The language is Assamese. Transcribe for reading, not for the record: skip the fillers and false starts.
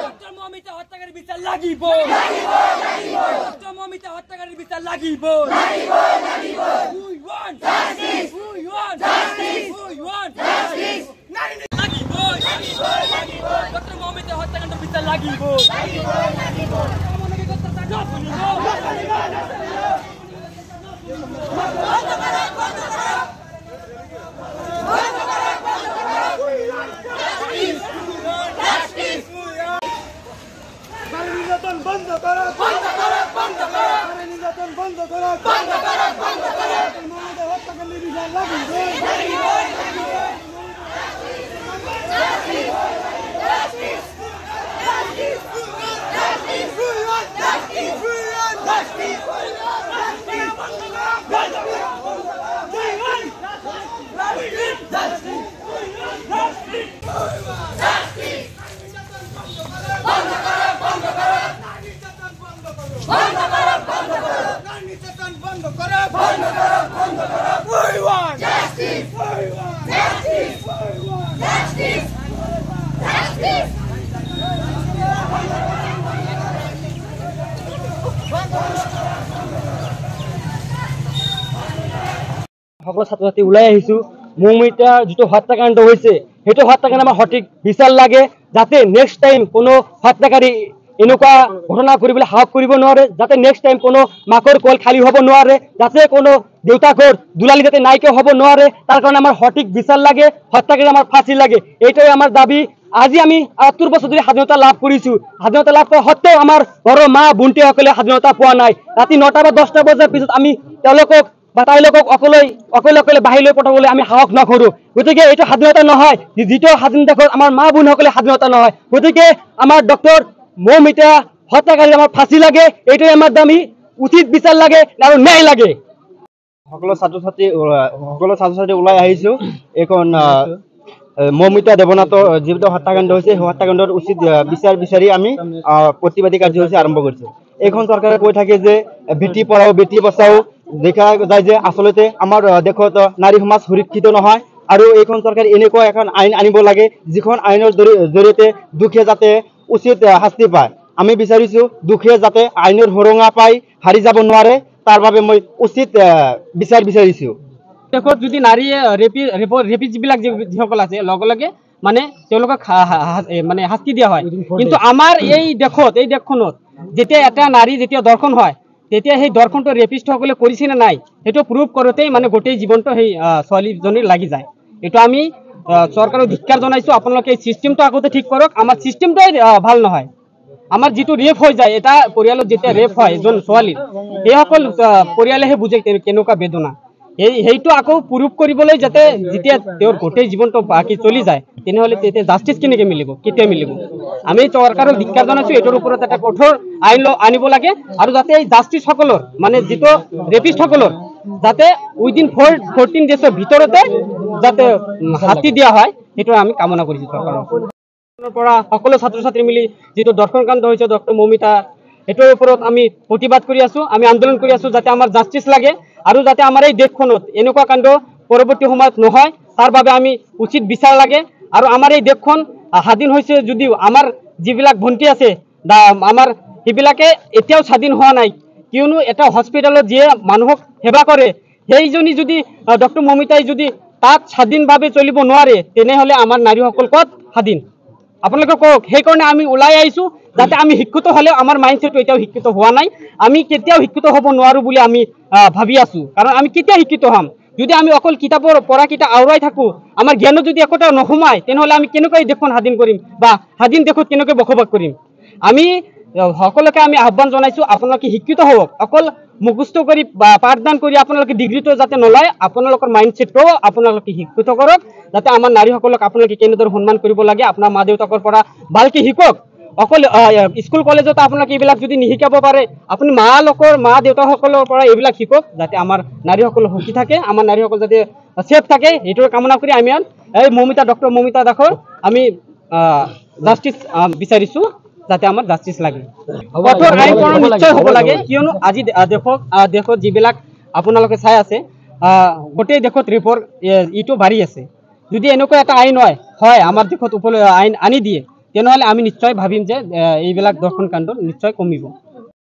ডক্টর মমিতা হত্যাকারীর বিচার লাগিব ডক্টর মমিতা হত্যাকারীর বিচার লাগিব We want justice we want justice we want justice লাগিব ডক্টর মমিতা হত্যাকারীর বিচার লাগিব বন্ধ করো বন্ধ করো বন্ধ করো নির্যাতন বন্ধ করো বন্ধ করো বন্ধ করো মমতা হত্যাকারীর বিচার লাগিব সকল ছাত্রছাত্রী ওলাই আহিছো মৌমিতা যেটো হত্যাকাণ্ড হয়েছে সেইটো হত্যাকাণ্ড আমার সঠিক বিচার লাগে যাতে নেক্সট টাইম কোনো হত্যাকারী এনেকুৱা ঘটনা কৰিবলৈ সাহস কৰিব নোৱাৰে যাতে নেক্সট টাইম কোনো মাকৰ কল খালি হ'ব নোৱাৰে যাতে কোনো দেউতাকৰ দুলালি যাতে নাইকিয়া হ'ব নোৱাৰে তাৰ কাৰণে আমাৰ সঠিক বিচাৰ লাগে হত্যাকাৰী আমাৰ ফাঁসি লাগে এইটোৱে আমাৰ দাবী আজি আমি ৭৮ বছৰ ধৰি স্বাধীনতা লাভ কৰিছো স্বাধীনতা লাভ কৰা সত্ত্বেও আমাৰ ঘৰৰ মা ভণ্টিসকলে স্বাধীনতা পোৱা নাই ৰাতি ৯টা বা ১০টা বজাৰ পিছত আমি তেওঁলোকক বা তেওঁলোকক অকলে বাহিৰলৈ পঠাবলৈ আমি সাহস নকৰোঁ গতিকে এইটো স্বাধীনতা নহয় যিটো স্বাধীন দেশত আমাৰ মা ভনীসকলে স্বাধীনতা নহয় গতিকে আমাৰ ডক্টৰ মৌমিতা হত্যাকাৰী আমাৰ ফাঁসি লাগে এইটোৱে আমাৰ দাবী উচিত বিচাৰ লাগে আৰ ন্যায় লাগে সকল ছাত্ৰ ছাত্ৰী ওলাই আহিছো এখন মৌমিতা দেৱনাথৰ যিটো হত্যাকাণ্ড হৈছে সেই হত্যাকাণ্ডৰ উচিত বিচাৰ বিচাৰি আমি প্ৰতিবাদী কাৰ্যসূচী আৰম্ভ কৰিছো এইখন চৰকাৰে কৈ থাকে যে বেটি পঢ়াও বেটি বচাও দেখা যায় যে আচলতে আমাৰ দেশত নাৰী সমাজ সুৰক্ষিত নহয় আৰু এইখন চৰকাৰে এনেকুৱা এখন আইন আনিব লাগে যিখন আইনৰ জৰিয়তে দুখীয়া যাতে উচিত শাস্তি পায় আমি বিচাৰিছো দুখীয়া যাতে আইনৰ হৰঙা পাই হাৰি যাব নোৱাৰে তাৰ বাবে মই উচিত বিচাৰ বিচাৰিছো দেখত যদি নারী রেপিজিবিলাক যিসকল আছে লগে লগে মানে তেওঁলোকক মানে শাস্তি দিয়া হয় কিন্তু আমাৰ এই দেশখনত যেতিয়া এটা নাৰী যেতিয়া দৰ্শন হয় তেতিয়া সেই দৰ্শনটো ৰেপিষ্টসকলে কৰিছে নে নাই সেইটো প্ৰুভ কৰোঁতেই মানে গোটেই জীৱনটো সেই ছোৱালীজনীৰ লাগি যায় এইটো আমি চৰকাৰক ধিক্কাৰ জনাইছো আপোনালোকে এই সিস্টেমটো আগতে ঠিক কৰক আমাৰ সিস্টেমটোই ভাল নহয় আমাৰ যেটো ৰেপ হৈ যায় এটা পৰিয়ালত যেতিয়া ৰেপ হয় এজন ছোৱালীৰ এইসকল পৰিয়ালেহে বুজে কেনেকুৱা বেদনা সেইটো আকৌ প্ৰুভ কৰিবলৈ যাতে যেতিয়া তেওঁৰ গোটেই জীৱনটো বাকি চলি যায় তেনেহ'লে তেতিয়া জাষ্টিস কেনেকৈ মিলিব কেতিয়া মিলিব আমি চৰকাৰক ধিক্কাৰ জনাইছো এটোৰ ওপৰত এটা কঠোৰ আইন আনিব লাগে আৰু যাতে এই জাষ্টিসকলৰ মানে যেটো ৰেপিষ্টসকলৰ যাতে উইদিন 14 ডেজৰ ভিতৰতে যাতে শাস্তি দিয়া হয় সেইটো আমি কামনা কৰিছো চৰকাৰৰ পৰা সকলো ছাত্ৰ ছাত্ৰী মিলি যেটো দৰ্শনকাণ্ড হৈছে ডক্টৰ মৌমিতা এটোৰ ওপৰত আমি প্ৰতিবাদ কৰি আছো আমি আন্দোলন কৰি আছো যাতে আমাৰ জাষ্টিস লাগে আৰু যাতে আমাৰ এই দেশখনত এনেকুৱা কাণ্ড পৰৱৰ্তী সময়ত নহয় তাৰ বাবে আমি উচিত বিচাৰ লাগে আৰু আমাৰ এই দেশখন স্বাধীন হৈছে যদিও আমাৰ যিবিলাক ভণ্টি আছে আমাৰ সেইবিলাকে এতিয়াও স্বাধীন হোৱা নাই কিয়নো এটা হস্পিটেলত যিয়ে মানুহক সেৱা কৰে সেইজনী যদি ডক্টৰ মৌমিতাই যদি তাত স্বাধীনভাৱে চলিব নোৱাৰে তেনেহ'লে আমাৰ নাৰীসকল ক'ত স্বাধীন আপোনালোকে কওক সেইকাৰণে আমি ওলাই আহিছো যাতে আমি শিক্ষিত হলেও আমাৰ মাইন্ডসেটটো এতিয়াও শিক্ষিত হোৱা নাই আমি কেতিয়াও শিক্ষিত হ'ব নোৱাৰো বুলি আমি ভাবি আছো কাৰণ আমি কেতিয়া শিক্ষিত হ'ম যদি আমি অকল কিতাপৰ পঢ়া কিতাপ আওৰাই থাকো আমাৰ জ্ঞানত যদি একোটা নহমায় তেনেহ'লে আমি কেনেকৈ দেশখন স্বাধীন কৰিম বা স্বাধীন দেশত কেনেকৈ বসবাস কৰিম আমি সকলোকে আমি আহ্বান জনাইছো আপোনালোকে শিক্ষিত হওক অকল মুখস্থ কৰি পাঠদান কৰি আপোনালোকে ডিগ্ৰীটো যাতে নলয় আপোনালোকৰ মাইন্ডসেটটো আপোনালোকে শিক্ষিত কৰক যাতে আমাৰ নাৰীসকলক আপোনালোকে কেনেদৰে সন্মান কৰিব লাগে আপোনাৰ মা দেউতাকৰ পৰা ভালকৈ শিকক অকল স্কুল কলেজত আপোনালোকে এইবিলাক যদি নিশিকাব পাৰে আপুনি মা দেউতাসকলৰ পৰা এইবিলাক শিকক যাতে আমাৰ নাৰীসকল সুখী থাকে আমাৰ নাৰীসকল যাতে সেফ থাকে এইটোৰ কামনা কৰি আমি এই ডক্টৰ মৌমিতা দাসৰ আমি জাষ্টিস বিচাৰিছো যাতে আমাৰ জাষ্টিস লাগে কঠোৰ আইন প্ৰণয়ন নিশ্চয় হ'ব লাগে কিয়নো আজি দেশত যিবিলাক আপোনালোকে চাই আছে গোটেই দেশত ৰেপৰ ইটো বাঢ়ি আছে যদি এনেকুৱা এটা আইন হয় আমাৰ দেশত আইন আনি দিয়ে তেনেহ'লে আমি নিশ্চয় ভাবিম যে এইবিলাক ধৰ্ষণ কাণ্ড নিশ্চয় কমিব।